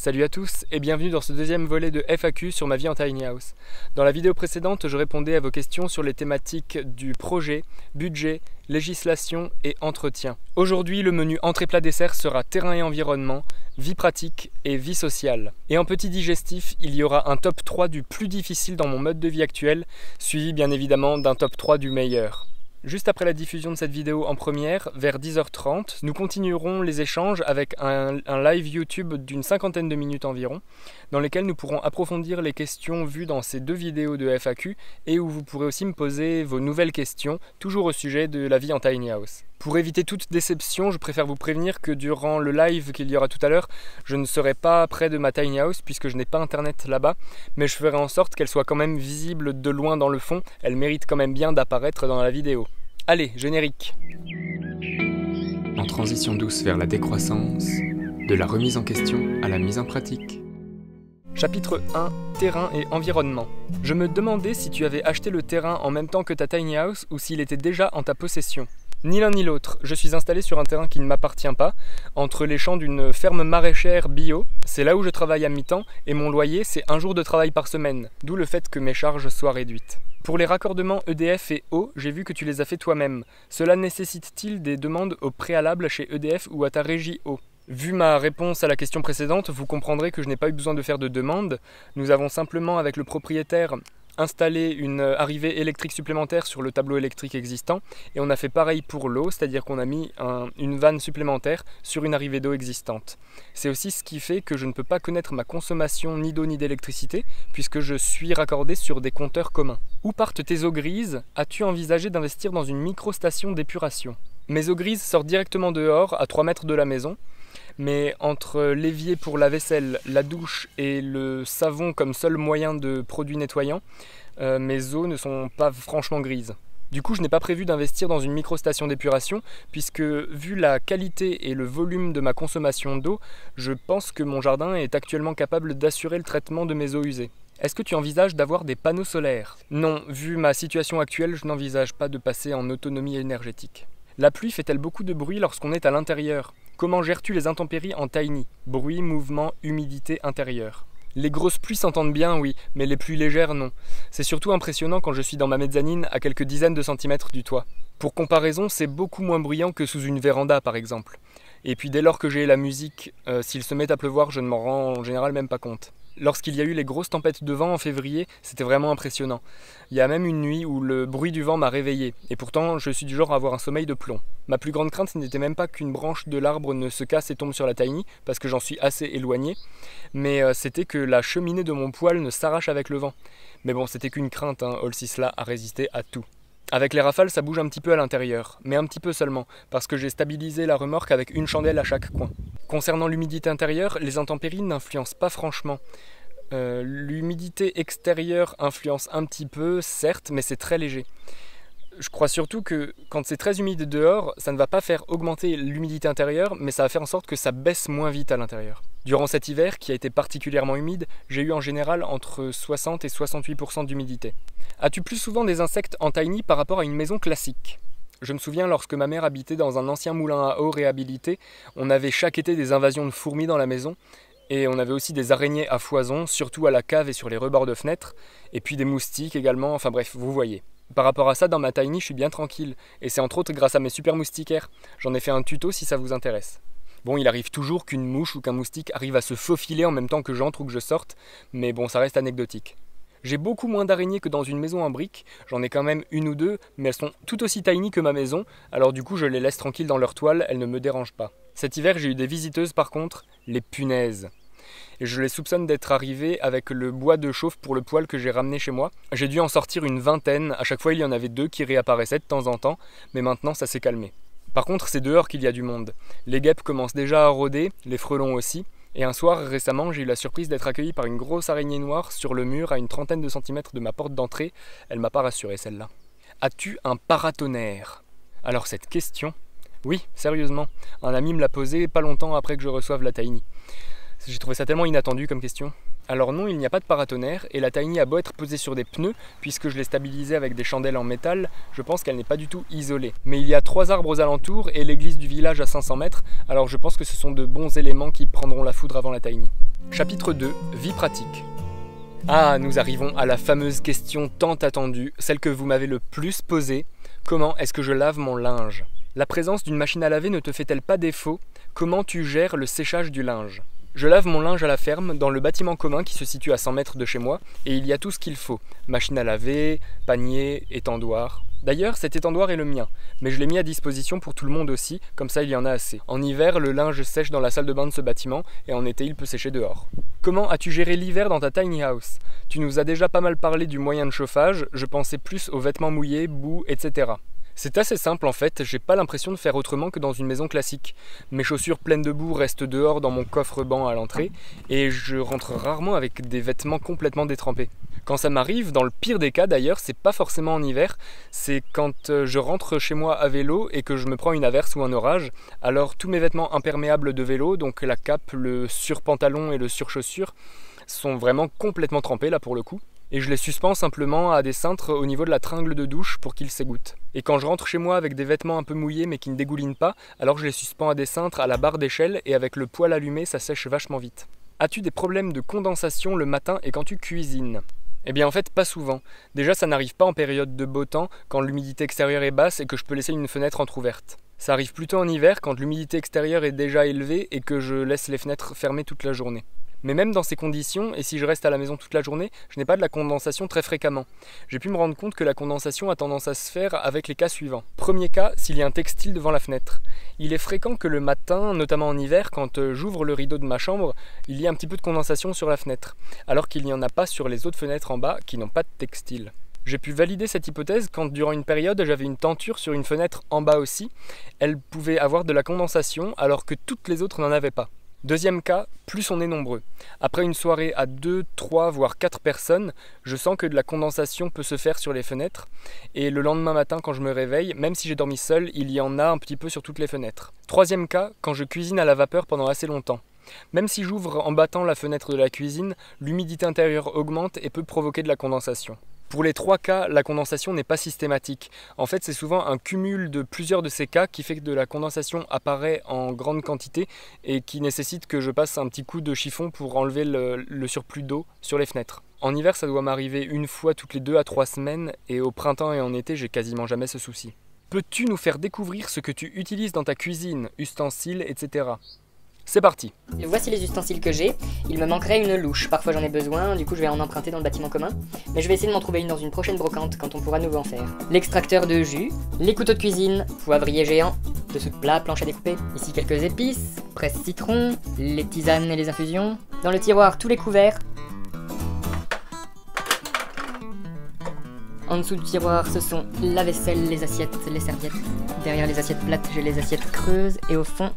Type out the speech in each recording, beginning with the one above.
Salut à tous et bienvenue dans ce deuxième volet de FAQ sur ma vie en tiny house. Dans la vidéo précédente, je répondais à vos questions sur les thématiques du projet, budget, législation et entretien. Aujourd'hui, le menu entrée plat dessert sera terrain et environnement, vie pratique et vie sociale. Et en petit digestif, il y aura un top 3 du plus difficile dans mon mode de vie actuel, suivi bien évidemment d'un top 3 du meilleur. Juste après la diffusion de cette vidéo en première, vers 10h30, nous continuerons les échanges avec un live YouTube d'une 50aine de minutes environ, dans lesquels nous pourrons approfondir les questions vues dans ces deux vidéos de FAQ et où vous pourrez aussi me poser vos nouvelles questions, toujours au sujet de la vie en tiny house. Pour éviter toute déception, je préfère vous prévenir que durant le live qu'il y aura tout à l'heure, je ne serai pas près de ma tiny house puisque je n'ai pas internet là-bas, mais je ferai en sorte qu'elle soit quand même visible de loin dans le fond, elle mérite quand même bien d'apparaître dans la vidéo. Allez, générique. En transition douce vers la décroissance, de la remise en question à la mise en pratique. Chapitre 1, terrain et environnement. Je me demandais si tu avais acheté le terrain en même temps que ta tiny house ou s'il était déjà en ta possession. Ni l'un ni l'autre, je suis installé sur un terrain qui ne m'appartient pas, entre les champs d'une ferme maraîchère bio, c'est là où je travaille à mi-temps, et mon loyer c'est 1 jour de travail par semaine, d'où le fait que mes charges soient réduites. Pour les raccordements EDF et eau, j'ai vu que tu les as fait toi-même. Cela nécessite-t-il des demandes au préalable chez EDF ou à ta régie eau ? Vu ma réponse à la question précédente, vous comprendrez que je n'ai pas eu besoin de faire de demande. Nous avons simplement, avec le propriétaire, installé une arrivée électrique supplémentaire sur le tableau électrique existant et on a fait pareil pour l'eau, c'est-à-dire qu'on a mis une vanne supplémentaire sur une arrivée d'eau existante. C'est aussi ce qui fait que je ne peux pas connaître ma consommation ni d'eau ni d'électricité puisque je suis raccordé sur des compteurs communs. Où partent tes eaux grises? As-tu envisagé d'investir dans une micro-station d'épuration? Mes eaux grises sortent directement dehors, à 3 mètres de la maison. Mais entre l'évier pour la vaisselle, la douche et le savon comme seul moyen de produit nettoyant, mes eaux ne sont pas franchement grises. Du coup, je n'ai pas prévu d'investir dans une micro-station d'épuration, puisque vu la qualité et le volume de ma consommation d'eau, je pense que mon jardin est actuellement capable d'assurer le traitement de mes eaux usées. Est-ce que tu envisages d'avoir des panneaux solaires? Non, vu ma situation actuelle, je n'envisage pas de passer en autonomie énergétique. La pluie fait-elle beaucoup de bruit lorsqu'on est à l'intérieur? Comment gères-tu les intempéries en tiny? Bruit, mouvement, humidité intérieure. Les grosses pluies s'entendent bien, oui, mais les pluies légères, non. C'est surtout impressionnant quand je suis dans ma mezzanine à quelques dizaines de centimètres du toit. Pour comparaison, c'est beaucoup moins bruyant que sous une véranda, par exemple. Et puis dès lors que j'ai la musique, s'il se met à pleuvoir, je ne m'en rends en général même pas compte. Lorsqu'il y a eu les grosses tempêtes de vent en février, c'était vraiment impressionnant. Il y a même une nuit où le bruit du vent m'a réveillé, et pourtant je suis du genre à avoir un sommeil de plomb. Ma plus grande crainte n'était même pas qu'une branche de l'arbre ne se casse et tombe sur la tiny, parce que j'en suis assez éloigné, mais c'était que la cheminée de mon poêle ne s'arrache avec le vent. Mais bon, c'était qu'une crainte, hein, Olsisla a résisté à tout. Avec les rafales, ça bouge un petit peu à l'intérieur, mais un petit peu seulement, parce que j'ai stabilisé la remorque avec une chandelle à chaque coin. Concernant l'humidité intérieure, les intempéries n'influencent pas franchement. L'humidité extérieure influence un petit peu, certes, mais c'est très léger. Je crois surtout que quand c'est très humide dehors, ça ne va pas faire augmenter l'humidité intérieure, mais ça va faire en sorte que ça baisse moins vite à l'intérieur. Durant cet hiver, qui a été particulièrement humide, j'ai eu en général entre 60 et 68% d'humidité. As-tu plus souvent des insectes en tiny par rapport à une maison classique? Je me souviens lorsque ma mère habitait dans un ancien moulin à eau réhabilité, on avait chaque été des invasions de fourmis dans la maison, et on avait aussi des araignées à foison, surtout à la cave et sur les rebords de fenêtres, et puis des moustiques également, enfin bref, vous voyez. Par rapport à ça, dans ma tiny, je suis bien tranquille, et c'est entre autres grâce à mes super moustiquaires. J'en ai fait un tuto si ça vous intéresse. Bon, il arrive toujours qu'une mouche ou qu'un moustique arrive à se faufiler en même temps que j'entre ou que je sorte, mais bon, ça reste anecdotique. J'ai beaucoup moins d'araignées que dans une maison en briques, j'en ai quand même une ou deux, mais elles sont tout aussi tiny que ma maison, alors du coup je les laisse tranquilles dans leur toile, elles ne me dérangent pas. Cet hiver j'ai eu des visiteuses par contre, les punaises. Et je les soupçonne d'être arrivées avec le bois de chauffe pour le poêle que j'ai ramené chez moi. J'ai dû en sortir une vingtaine, à chaque fois il y en avait 2 qui réapparaissaient de temps en temps, mais maintenant ça s'est calmé. Par contre c'est dehors qu'il y a du monde. Les guêpes commencent déjà à rôder, les frelons aussi. Et un soir, récemment, j'ai eu la surprise d'être accueilli par une grosse araignée noire sur le mur à une trentaine de centimètres de ma porte d'entrée. Elle m'a pas rassuré, celle-là. As-tu un paratonnerre? Alors cette question... Oui, sérieusement. Un ami me l'a posée pas longtemps après que je reçoive la tiny. J'ai trouvé ça tellement inattendu comme question. Alors non, il n'y a pas de paratonnerre, et la Tiny a beau être posée sur des pneus, puisque je l'ai stabilisée avec des chandelles en métal, je pense qu'elle n'est pas du tout isolée. Mais il y a 3 arbres aux alentours et l'église du village à 500 mètres, alors je pense que ce sont de bons éléments qui prendront la foudre avant la Tiny. Chapitre 2, vie pratique. Ah, nous arrivons à la fameuse question tant attendue, celle que vous m'avez le plus posée. Comment est-ce que je lave mon linge? La présence d'une machine à laver ne te fait-elle pas défaut? Comment tu gères le séchage du linge? Je lave mon linge à la ferme, dans le bâtiment commun qui se situe à 100 mètres de chez moi, et il y a tout ce qu'il faut. Machine à laver, panier, étendoir. D'ailleurs, cet étendoir est le mien, mais je l'ai mis à disposition pour tout le monde aussi, comme ça il y en a assez. En hiver, le linge sèche dans la salle de bain de ce bâtiment, et en été il peut sécher dehors. Comment as-tu géré l'hiver dans ta tiny house? Tu nous as déjà pas mal parlé du moyen de chauffage, je pensais plus aux vêtements mouillés, boue, etc. C'est assez simple en fait, j'ai pas l'impression de faire autrement que dans une maison classique. Mes chaussures pleines de boue restent dehors dans mon coffre-banc à l'entrée et je rentre rarement avec des vêtements complètement détrempés. Quand ça m'arrive, dans le pire des cas d'ailleurs, c'est pas forcément en hiver, c'est quand je rentre chez moi à vélo et que je me prends une averse ou un orage, alors tous mes vêtements imperméables de vélo, donc la cape, le surpantalon et le surchaussure, sont vraiment complètement trempés là pour le coup. Et je les suspends simplement à des cintres au niveau de la tringle de douche pour qu'ils s'égouttent. Et quand je rentre chez moi avec des vêtements un peu mouillés mais qui ne dégoulinent pas, alors je les suspends à des cintres à la barre d'échelle et avec le poêle allumé ça sèche vachement vite. As-tu des problèmes de condensation le matin et quand tu cuisines? Eh bien en fait pas souvent. Déjà ça n'arrive pas en période de beau temps quand l'humidité extérieure est basse et que je peux laisser une fenêtre entrouverte. Ça arrive plutôt en hiver quand l'humidité extérieure est déjà élevée et que je laisse les fenêtres fermées toute la journée. Mais même dans ces conditions, et si je reste à la maison toute la journée, je n'ai pas de la condensation très fréquemment. J'ai pu me rendre compte que la condensation a tendance à se faire avec les cas suivants. Premier cas, s'il y a un textile devant la fenêtre. Il est fréquent que le matin, notamment en hiver, quand j'ouvre le rideau de ma chambre, il y ait un petit peu de condensation sur la fenêtre, alors qu'il n'y en a pas sur les autres fenêtres en bas qui n'ont pas de textile. J'ai pu valider cette hypothèse quand durant une période j'avais une tenture sur une fenêtre en bas aussi. Elle pouvait avoir de la condensation alors que toutes les autres n'en avaient pas. Deuxième cas, plus on est nombreux. Après une soirée à 2, 3, voire 4 personnes, je sens que de la condensation peut se faire sur les fenêtres. Et le lendemain matin, quand je me réveille, même si j'ai dormi seul, il y en a un petit peu sur toutes les fenêtres. Troisième cas, quand je cuisine à la vapeur pendant assez longtemps. Même si j'ouvre en battant la fenêtre de la cuisine, l'humidité intérieure augmente et peut provoquer de la condensation. Pour les 3 cas, la condensation n'est pas systématique. En fait, c'est souvent un cumul de plusieurs de ces cas qui fait que de la condensation apparaît en grande quantité et qui nécessite que je passe un petit coup de chiffon pour enlever le surplus d'eau sur les fenêtres. En hiver, ça doit m'arriver une fois toutes les 2 à 3 semaines et au printemps et en été, j'ai quasiment jamais ce souci. Peux-tu nous faire découvrir ce que tu utilises dans ta cuisine, ustensiles, etc. C'est parti. Voici les ustensiles que j'ai. Il me manquerait une louche. Parfois j'en ai besoin, du coup je vais en emprunter dans le bâtiment commun. Mais je vais essayer de m'en trouver une dans une prochaine brocante quand on pourra nouveau en faire. L'extracteur de jus, les couteaux de cuisine, poivrier géant, dessous de plat, planche à découper. Ici quelques épices, presse citron, les tisanes et les infusions. Dans le tiroir tous les couverts. En dessous du tiroir, ce sont la vaisselle, les assiettes, les serviettes. Derrière les assiettes plates, j'ai les assiettes creuses. Et au fond,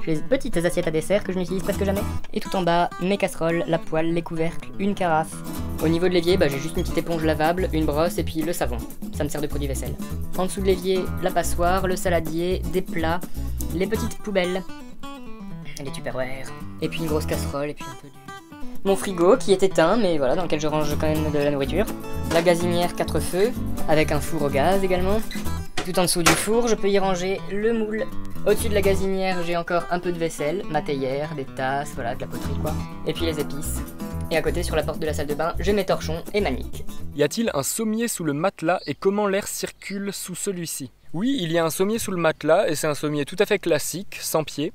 j'ai les petites assiettes à dessert que je n'utilise presque jamais. Et tout en bas, mes casseroles, la poêle, les couvercles, une carafe. Au niveau de l'évier, j'ai juste une petite éponge lavable, une brosse et puis le savon. Ça me sert de produit vaisselle. En dessous de l'évier, la passoire, le saladier, des plats, les petites poubelles, les tupperwares. Et puis une grosse casserole et puis un peu du... Mon frigo qui est éteint, mais voilà, dans lequel je range quand même de la nourriture. La gazinière 4 feux, avec un four au gaz également. Tout en dessous du four, je peux y ranger le moule. Au-dessus de la gazinière, j'ai encore un peu de vaisselle, ma théière, des tasses, voilà, de la poterie quoi. Et puis les épices. Et à côté, sur la porte de la salle de bain, j'ai mes torchons et ma nique. Y a-t-il un sommier sous le matelas et comment l'air circule sous celui-ci? Oui, il y a un sommier sous le matelas et c'est un sommier tout à fait classique, sans pied.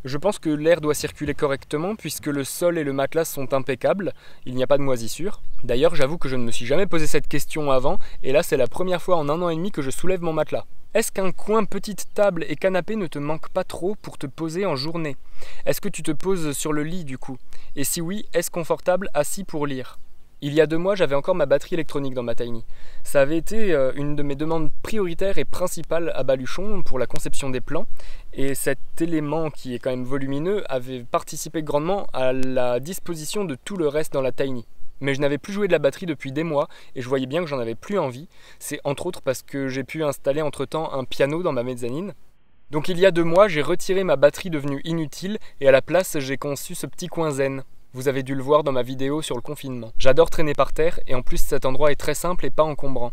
Je pense que l'air doit circuler correctement puisque le sol et le matelas sont impeccables, il n'y a pas de moisissure. D'ailleurs, j'avoue que je ne me suis jamais posé cette question avant et là c'est la première fois en 1 an et demi que je soulève mon matelas. Est-ce qu'un coin petite table et canapé ne te manque pas trop pour te poser en journée? Est-ce que tu te poses sur le lit du coup? Et si oui, est-ce confortable assis pour lire? Il y a 2 mois, j'avais encore ma batterie électronique dans ma Tiny. Ça avait été une de mes demandes prioritaires et principales à Baluchon pour la conception des plans. Et cet élément qui est quand même volumineux avait participé grandement à la disposition de tout le reste dans la Tiny. Mais je n'avais plus joué de la batterie depuis des mois et je voyais bien que j'en avais plus envie. C'est entre autres parce que j'ai pu installer entre-temps un piano dans ma mezzanine. Donc il y a 2 mois, j'ai retiré ma batterie devenue inutile et à la place, j'ai conçu ce petit coin zen. Vous avez dû le voir dans ma vidéo sur le confinement. J'adore traîner par terre et en plus cet endroit est très simple et pas encombrant.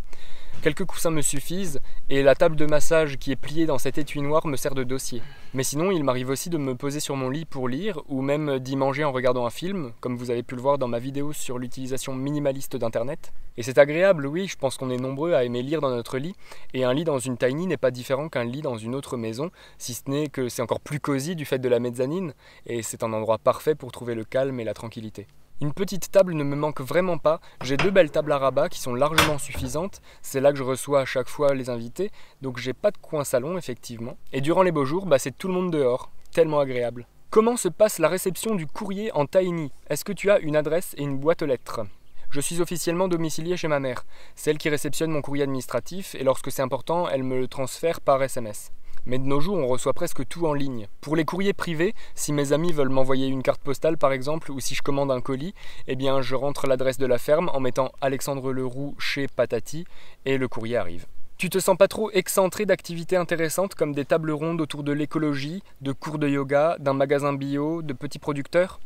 Quelques coussins me suffisent et la table de massage qui est pliée dans cet étui noir me sert de dossier. Mais sinon, il m'arrive aussi de me poser sur mon lit pour lire ou même d'y manger en regardant un film, comme vous avez pu le voir dans ma vidéo sur l'utilisation minimaliste d'internet. Et c'est agréable, oui, je pense qu'on est nombreux à aimer lire dans notre lit, et un lit dans une tiny n'est pas différent qu'un lit dans une autre maison, si ce n'est que c'est encore plus cosy du fait de la mezzanine, et c'est un endroit parfait pour trouver le calme et la tranquillité. Une petite table ne me manque vraiment pas, j'ai 2 belles tables à rabat qui sont largement suffisantes, c'est là que je reçois à chaque fois les invités, donc j'ai pas de coin salon effectivement. Et durant les beaux jours, c'est tout le monde dehors, tellement agréable. Comment se passe la réception du courrier en tiny? Est-ce que tu as une adresse et une boîte aux lettres? Je suis officiellement domicilié chez ma mère, c'est elle qui réceptionne mon courrier administratif et lorsque c'est important, elle me le transfère par SMS. Mais de nos jours, on reçoit presque tout en ligne. Pour les courriers privés, si mes amis veulent m'envoyer une carte postale par exemple, ou si je commande un colis, eh bien je rentre l'adresse de la ferme en mettant Alexandre Leroux chez Patati et le courrier arrive. Tu te sens pas trop excentré d'activités intéressantes comme des tables rondes autour de l'écologie, de cours de yoga, d'un magasin bio, de petits producteurs?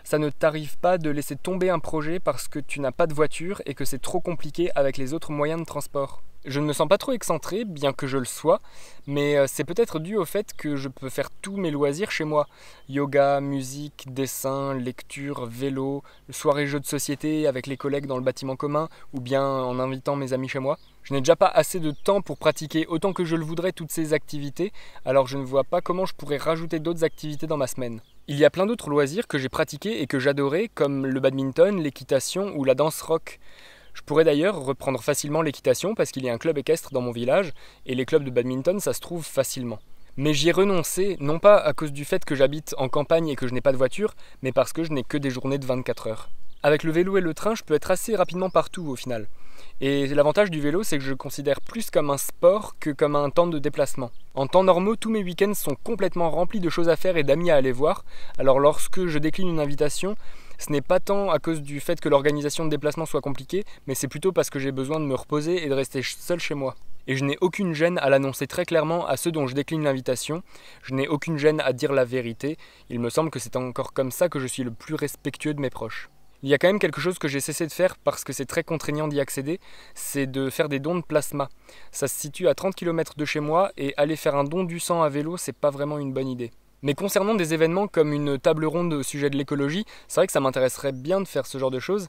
Ça ne t'arrive pas de laisser tomber un projet parce que tu n'as pas de voiture et que c'est trop compliqué avec les autres moyens de transport? Je ne me sens pas trop excentré, bien que je le sois, mais c'est peut-être dû au fait que je peux faire tous mes loisirs chez moi. Yoga, musique, dessin, lecture, vélo, soirée jeux de société avec les collègues dans le bâtiment commun, ou bien en invitant mes amis chez moi. Je n'ai déjà pas assez de temps pour pratiquer autant que je le voudrais toutes ces activités, alors je ne vois pas comment je pourrais rajouter d'autres activités dans ma semaine. Il y a plein d'autres loisirs que j'ai pratiqués et que j'adorais, comme le badminton, l'équitation ou la danse rock. Je pourrais d'ailleurs reprendre facilement l'équitation parce qu'il y a un club équestre dans mon village et les clubs de badminton ça se trouve facilement. Mais j'y ai renoncé, non pas à cause du fait que j'habite en campagne et que je n'ai pas de voiture, mais parce que je n'ai que des journées de 24 heures. Avec le vélo et le train, je peux être assez rapidement partout au final. Et l'avantage du vélo, c'est que je le considère plus comme un sport que comme un temps de déplacement. En temps normaux, tous mes week-ends sont complètement remplis de choses à faire et d'amis à aller voir, alors lorsque je décline une invitation, ce n'est pas tant à cause du fait que l'organisation de déplacement soit compliquée, mais c'est plutôt parce que j'ai besoin de me reposer et de rester seul chez moi. Et je n'ai aucune gêne à l'annoncer très clairement à ceux dont je décline l'invitation, je n'ai aucune gêne à dire la vérité, il me semble que c'est encore comme ça que je suis le plus respectueux de mes proches. Il y a quand même quelque chose que j'ai cessé de faire parce que c'est très contraignant d'y accéder, c'est de faire des dons de plasma. Ça se situe à 30 km de chez moi et aller faire un don du sang à vélo, c'est pas vraiment une bonne idée. Mais concernant des événements comme une table ronde au sujet de l'écologie, c'est vrai que ça m'intéresserait bien de faire ce genre de choses.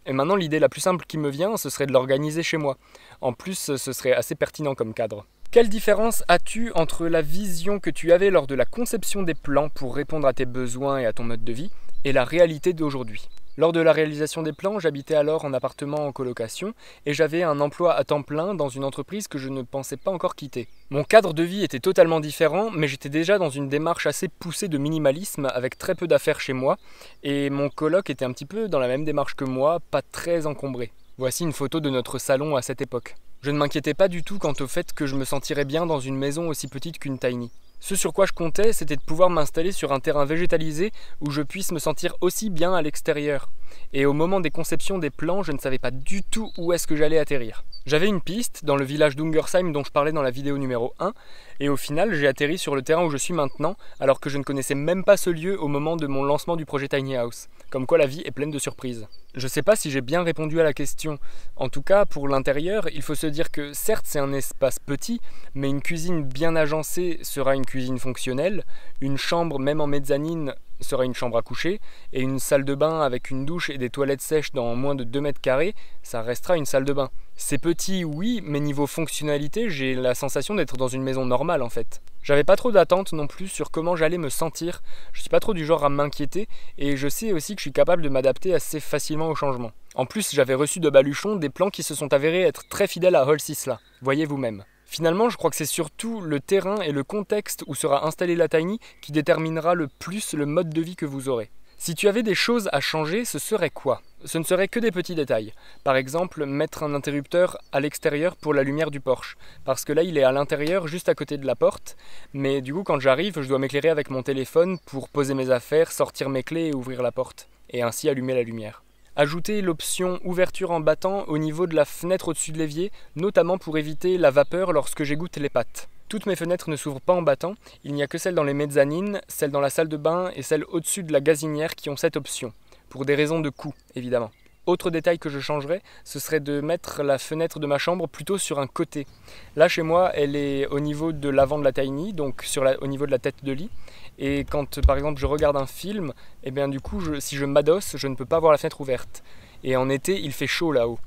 Et maintenant, l'idée la plus simple qui me vient, ce serait de l'organiser chez moi. En plus, ce serait assez pertinent comme cadre. Quelle différence as-tu entre la vision que tu avais lors de la conception des plans pour répondre à tes besoins et à ton mode de vie, et la réalité d'aujourd'hui ? Lors de la réalisation des plans, j'habitais alors en appartement en colocation et j'avais un emploi à temps plein dans une entreprise que je ne pensais pas encore quitter. Mon cadre de vie était totalement différent, mais j'étais déjà dans une démarche assez poussée de minimalisme avec très peu d'affaires chez moi et mon coloc était un petit peu dans la même démarche que moi, pas très encombré. Voici une photo de notre salon à cette époque. Je ne m'inquiétais pas du tout quant au fait que je me sentirais bien dans une maison aussi petite qu'une tiny. Ce sur quoi je comptais, c'était de pouvoir m'installer sur un terrain végétalisé où je puisse me sentir aussi bien à l'extérieur. Et au moment des conceptions des plans, je ne savais pas du tout où est-ce que j'allais atterrir. J'avais une piste dans le village d'Ungersheim dont je parlais dans la vidéo numéro 1, et au final j'ai atterri sur le terrain où je suis maintenant, alors que je ne connaissais même pas ce lieu au moment de mon lancement du projet Tiny House. Comme quoi la vie est pleine de surprises. Je sais pas si j'ai bien répondu à la question. En tout cas, pour l'intérieur, il faut se dire que certes c'est un espace petit, mais une cuisine bien agencée sera une cuisine fonctionnelle, une chambre même en mezzanine sera une chambre à coucher, et une salle de bain avec une douche et des toilettes sèches dans moins de 2 mètres carrés, ça restera une salle de bain. C'est petit, oui, mais niveau fonctionnalité, j'ai la sensation d'être dans une maison normale en fait. J'avais pas trop d'attentes non plus sur comment j'allais me sentir, je suis pas trop du genre à m'inquiéter, et je sais aussi que je suis capable de m'adapter assez facilement au changement. En plus, j'avais reçu de Baluchon des plans qui se sont avérés être très fidèles à Holsisla, voyez vous-même. Finalement, je crois que c'est surtout le terrain et le contexte où sera installée la tiny qui déterminera le plus le mode de vie que vous aurez. Si tu avais des choses à changer, ce serait quoi ? Ce ne serait que des petits détails. Par exemple, mettre un interrupteur à l'extérieur pour la lumière du porche. Parce que là, il est à l'intérieur, juste à côté de la porte. Mais du coup, quand j'arrive, je dois m'éclairer avec mon téléphone pour poser mes affaires, sortir mes clés et ouvrir la porte. Et ainsi allumer la lumière. Ajouter l'option ouverture en battant au niveau de la fenêtre au-dessus de l'évier, notamment pour éviter la vapeur lorsque j'égoutte les pâtes. Toutes mes fenêtres ne s'ouvrent pas en battant, il n'y a que celles dans les mezzanines, celles dans la salle de bain et celles au-dessus de la gazinière qui ont cette option. pour des raisons de coût, évidemment. Autre détail que je changerais, ce serait de mettre la fenêtre de ma chambre plutôt sur un côté. Là, chez moi, elle est au niveau de l'avant de la tiny, donc au niveau de la tête de lit. Et quand, par exemple, je regarde un film, eh bien, du coup, si je m'adosse, je ne peux pas voir la fenêtre ouverte. Et en été, il fait chaud là-haut.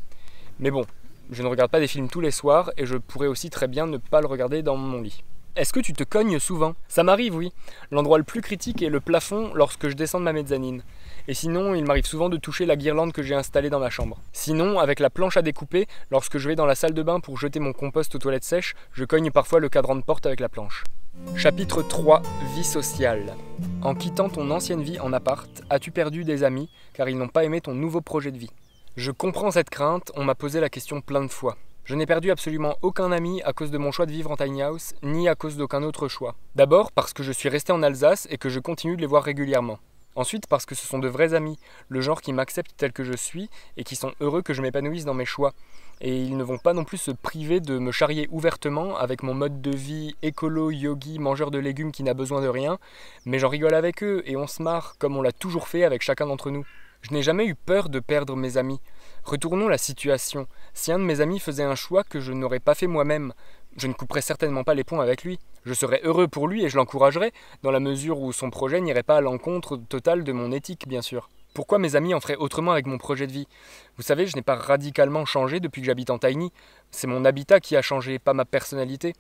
Mais bon, je ne regarde pas des films tous les soirs et je pourrais aussi très bien ne pas le regarder dans mon lit. Est-ce que tu te cognes souvent? Ça m'arrive, oui. L'endroit le plus critique est le plafond lorsque je descends de ma mezzanine. Et sinon, il m'arrive souvent de toucher la guirlande que j'ai installée dans ma chambre. Sinon, avec la planche à découper, lorsque je vais dans la salle de bain pour jeter mon compost aux toilettes sèches, je cogne parfois le cadran de porte avec la planche. Chapitre 3. Vie sociale. En quittant ton ancienne vie en appart, as-tu perdu des amis car ils n'ont pas aimé ton nouveau projet de vie? Je comprends cette crainte, on m'a posé la question plein de fois. Je n'ai perdu absolument aucun ami à cause de mon choix de vivre en tiny house, ni à cause d'aucun autre choix. D'abord parce que je suis resté en Alsace et que je continue de les voir régulièrement. Ensuite parce que ce sont de vrais amis, le genre qui m'acceptent tel que je suis et qui sont heureux que je m'épanouisse dans mes choix. Et ils ne vont pas non plus se priver de me charrier ouvertement avec mon mode de vie écolo, yogi, mangeur de légumes qui n'a besoin de rien, mais j'en rigole avec eux et on se marre comme on l'a toujours fait avec chacun d'entre nous. Je n'ai jamais eu peur de perdre mes amis. Retournons la situation. Si un de mes amis faisait un choix que je n'aurais pas fait moi-même, je ne couperais certainement pas les ponts avec lui. Je serais heureux pour lui et je l'encouragerais, dans la mesure où son projet n'irait pas à l'encontre totale de mon éthique, bien sûr. Pourquoi mes amis en feraient autrement avec mon projet de vie? Vous savez, je n'ai pas radicalement changé depuis que j'habite en tiny. C'est mon habitat qui a changé, pas ma personnalité.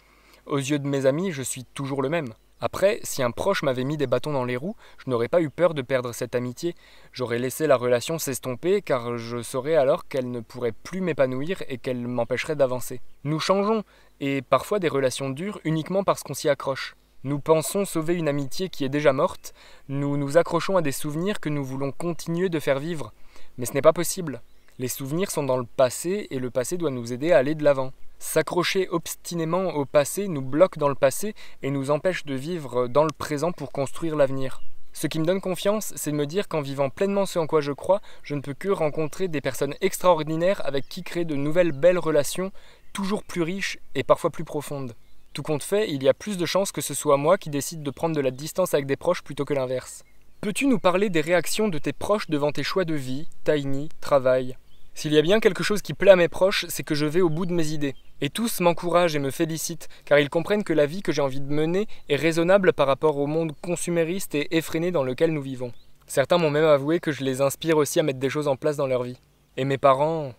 Aux yeux de mes amis, je suis toujours le même. Après, si un proche m'avait mis des bâtons dans les roues, je n'aurais pas eu peur de perdre cette amitié. J'aurais laissé la relation s'estomper car je saurais alors qu'elle ne pourrait plus m'épanouir et qu'elle m'empêcherait d'avancer. Nous changeons, et parfois des relations durent uniquement parce qu'on s'y accroche. Nous pensons sauver une amitié qui est déjà morte, nous nous accrochons à des souvenirs que nous voulons continuer de faire vivre. Mais ce n'est pas possible. Les souvenirs sont dans le passé et le passé doit nous aider à aller de l'avant. S'accrocher obstinément au passé nous bloque dans le passé et nous empêche de vivre dans le présent pour construire l'avenir. Ce qui me donne confiance, c'est de me dire qu'en vivant pleinement ce en quoi je crois, je ne peux que rencontrer des personnes extraordinaires avec qui créer de nouvelles belles relations, toujours plus riches et parfois plus profondes. Tout compte fait, il y a plus de chances que ce soit moi qui décide de prendre de la distance avec des proches plutôt que l'inverse. Peux-tu nous parler des réactions de tes proches devant tes choix de vie, tiny, travail? S'il y a bien quelque chose qui plaît à mes proches, c'est que je vais au bout de mes idées. Et tous m'encouragent et me félicitent, car ils comprennent que la vie que j'ai envie de mener est raisonnable par rapport au monde consumériste et effréné dans lequel nous vivons. Certains m'ont même avoué que je les inspire aussi à mettre des choses en place dans leur vie. Et mes parents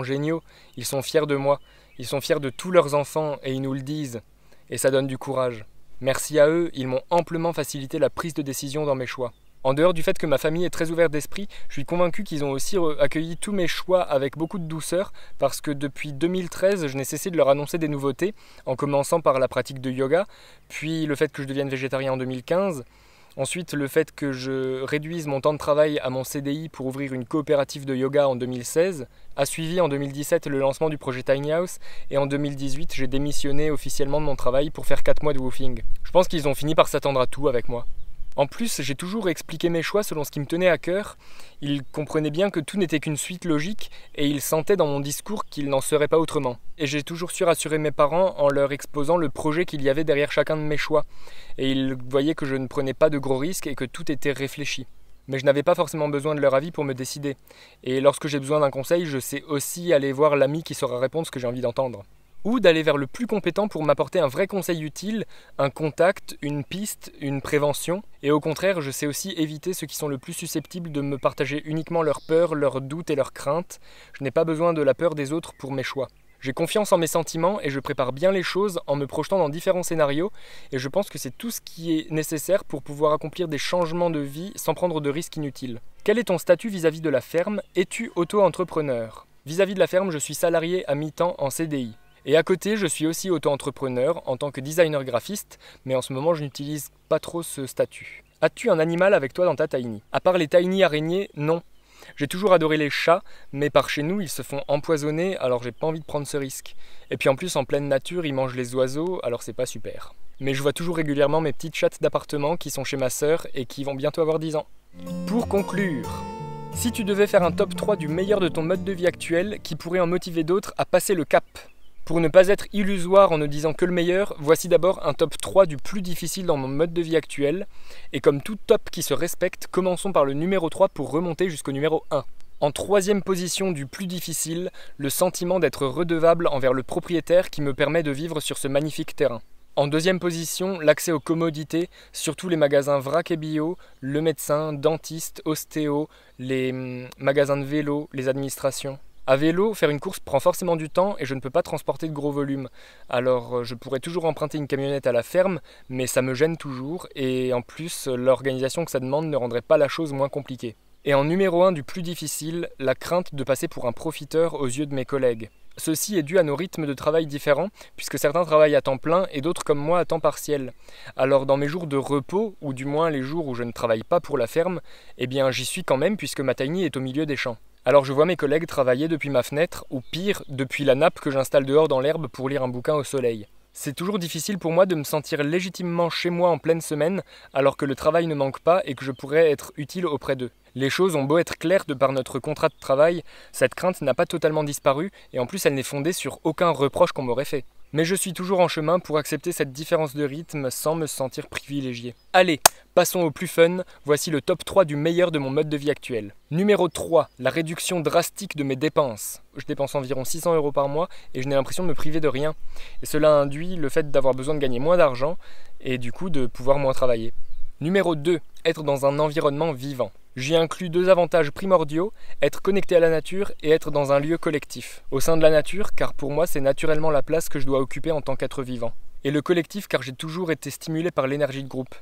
géniaux, ils sont fiers de moi, ils sont fiers de tous leurs enfants et ils nous le disent. Et ça donne du courage. Merci à eux, ils m'ont amplement facilité la prise de décision dans mes choix. En dehors du fait que ma famille est très ouverte d'esprit, je suis convaincu qu'ils ont aussi accueilli tous mes choix avec beaucoup de douceur parce que depuis 2013, je n'ai cessé de leur annoncer des nouveautés, en commençant par la pratique de yoga, puis le fait que je devienne végétarien en 2015, ensuite le fait que je réduise mon temps de travail à mon CDI pour ouvrir une coopérative de yoga en 2016, a suivi en 2017 le lancement du projet Tiny House et en 2018 j'ai démissionné officiellement de mon travail pour faire 4 mois de woofing. Je pense qu'ils ont fini par s'attendre à tout avec moi. En plus, j'ai toujours expliqué mes choix selon ce qui me tenait à cœur. Ils comprenaient bien que tout n'était qu'une suite logique et ils sentaient dans mon discours qu'il n'en serait pas autrement. Et j'ai toujours su rassurer mes parents en leur exposant le projet qu'il y avait derrière chacun de mes choix. Et ils voyaient que je ne prenais pas de gros risques et que tout était réfléchi. Mais je n'avais pas forcément besoin de leur avis pour me décider. Et lorsque j'ai besoin d'un conseil, je sais aussi aller voir l'ami qui saura répondre ce que j'ai envie d'entendre. Ou d'aller vers le plus compétent pour m'apporter un vrai conseil utile, un contact, une piste, une prévention. Et au contraire, je sais aussi éviter ceux qui sont le plus susceptibles de me partager uniquement leurs peurs, leurs doutes et leurs craintes. Je n'ai pas besoin de la peur des autres pour mes choix. J'ai confiance en mes sentiments et je prépare bien les choses en me projetant dans différents scénarios et je pense que c'est tout ce qui est nécessaire pour pouvoir accomplir des changements de vie sans prendre de risques inutiles. Quel est ton statut vis-à-vis de la ferme? Es-tu auto-entrepreneur? Vis-à-vis de la ferme, je suis salarié à mi-temps en CDI. Et à côté, je suis aussi auto-entrepreneur en tant que designer graphiste, mais en ce moment, je n'utilise pas trop ce statut. As-tu un animal avec toi dans ta tiny? À part les tiny araignées, non. J'ai toujours adoré les chats, mais par chez nous, ils se font empoisonner, alors j'ai pas envie de prendre ce risque. Et puis en plus, en pleine nature, ils mangent les oiseaux, alors c'est pas super. Mais je vois toujours régulièrement mes petites chattes d'appartement qui sont chez ma sœur et qui vont bientôt avoir 10 ans. Pour conclure, si tu devais faire un top 3 du meilleur de ton mode de vie actuel qui pourrait en motiver d'autres à passer le cap, Pour ne pas être illusoire en ne disant que le meilleur, voici d'abord un top 3 du plus difficile dans mon mode de vie actuel. Et comme tout top qui se respecte, commençons par le numéro 3 pour remonter jusqu'au numéro 1. En troisième position du plus difficile, le sentiment d'être redevable envers le propriétaire qui me permet de vivre sur ce magnifique terrain. En deuxième position, l'accès aux commodités, surtout les magasins vrac et bio, le médecin, dentiste, ostéo, les magasins de vélo, les administrations. À vélo, faire une course prend forcément du temps et je ne peux pas transporter de gros volumes. Alors je pourrais toujours emprunter une camionnette à la ferme, mais ça me gêne toujours et en plus l'organisation que ça demande ne rendrait pas la chose moins compliquée. Et en numéro 1 du plus difficile, la crainte de passer pour un profiteur aux yeux de mes collègues. Ceci est dû à nos rythmes de travail différents, puisque certains travaillent à temps plein et d'autres comme moi à temps partiel. Alors dans mes jours de repos, ou du moins les jours où je ne travaille pas pour la ferme, eh bien j'y suis quand même puisque ma tiny est au milieu des champs. Alors je vois mes collègues travailler depuis ma fenêtre, ou pire, depuis la nappe que j'installe dehors dans l'herbe pour lire un bouquin au soleil. C'est toujours difficile pour moi de me sentir légitimement chez moi en pleine semaine, alors que le travail ne manque pas et que je pourrais être utile auprès d'eux. Les choses ont beau être claires de par notre contrat de travail, cette crainte n'a pas totalement disparu et en plus elle n'est fondée sur aucun reproche qu'on m'aurait fait. Mais je suis toujours en chemin pour accepter cette différence de rythme sans me sentir privilégié. Allez, passons au plus fun, voici le top 3 du meilleur de mon mode de vie actuel. Numéro 3, la réduction drastique de mes dépenses. Je dépense environ 600 € par mois et je n'ai l'impression de me priver de rien. Et cela induit le fait d'avoir besoin de gagner moins d'argent et du coup de pouvoir moins travailler. Numéro 2, être dans un environnement vivant. J'y inclus 2 avantages primordiaux, être connecté à la nature et être dans un lieu collectif. Au sein de la nature, car pour moi c'est naturellement la place que je dois occuper en tant qu'être vivant. Et le collectif car j'ai toujours été stimulé par l'énergie de groupe.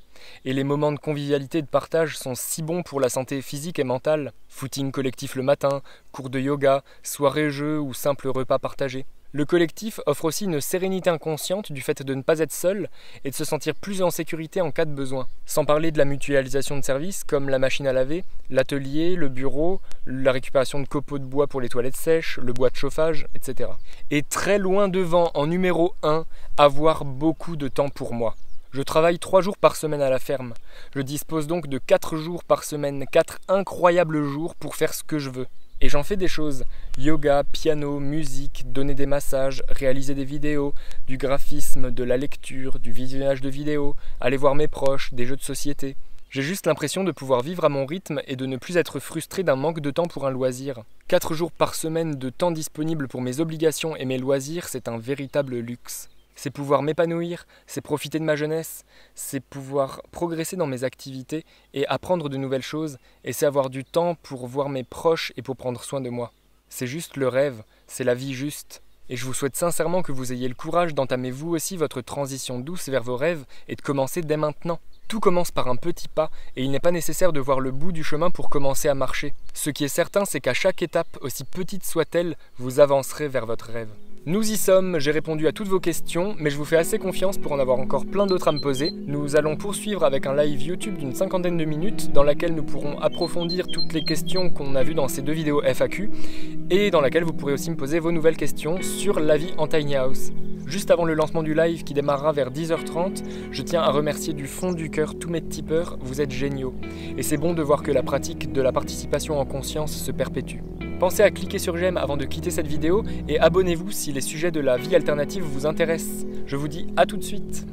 Et les moments de convivialité et de partage sont si bons pour la santé physique et mentale. Footing collectif le matin, cours de yoga, soirée-jeux ou simple repas partagé. Le collectif offre aussi une sérénité inconsciente du fait de ne pas être seul et de se sentir plus en sécurité en cas de besoin. Sans parler de la mutualisation de services comme la machine à laver, l'atelier, le bureau, la récupération de copeaux de bois pour les toilettes sèches, le bois de chauffage, etc. Et très loin devant, en numéro 1, avoir beaucoup de temps pour moi. Je travaille 3 jours par semaine à la ferme. Je dispose donc de 4 jours par semaine, 4 incroyables jours pour faire ce que je veux. Et j'en fais des choses, yoga, piano, musique, donner des massages, réaliser des vidéos, du graphisme, de la lecture, du visionnage de vidéos, aller voir mes proches, des jeux de société. J'ai juste l'impression de pouvoir vivre à mon rythme et de ne plus être frustré d'un manque de temps pour un loisir. 4 jours par semaine de temps disponible pour mes obligations et mes loisirs, c'est un véritable luxe. C'est pouvoir m'épanouir, c'est profiter de ma jeunesse, c'est pouvoir progresser dans mes activités et apprendre de nouvelles choses, et c'est avoir du temps pour voir mes proches et pour prendre soin de moi. C'est juste le rêve, c'est la vie juste. Et je vous souhaite sincèrement que vous ayez le courage d'entamer vous aussi votre transition douce vers vos rêves et de commencer dès maintenant. Tout commence par un petit pas et il n'est pas nécessaire de voir le bout du chemin pour commencer à marcher. Ce qui est certain, c'est qu'à chaque étape, aussi petite soit-elle, vous avancerez vers votre rêve. Nous y sommes, j'ai répondu à toutes vos questions, mais je vous fais assez confiance pour en avoir encore plein d'autres à me poser. Nous allons poursuivre avec un live YouTube d'une 50aine de minutes dans laquelle nous pourrons approfondir toutes les questions qu'on a vues dans ces 2 vidéos FAQ et dans laquelle vous pourrez aussi me poser vos nouvelles questions sur la vie en tiny house. Juste avant le lancement du live qui démarrera vers 10h30, je tiens à remercier du fond du cœur tous mes tipeurs, vous êtes géniaux. Et c'est bon de voir que la pratique de la participation en conscience se perpétue. Pensez à cliquer sur j'aime avant de quitter cette vidéo et abonnez-vous si les sujets de la vie alternative vous intéressent. Je vous dis à tout de suite.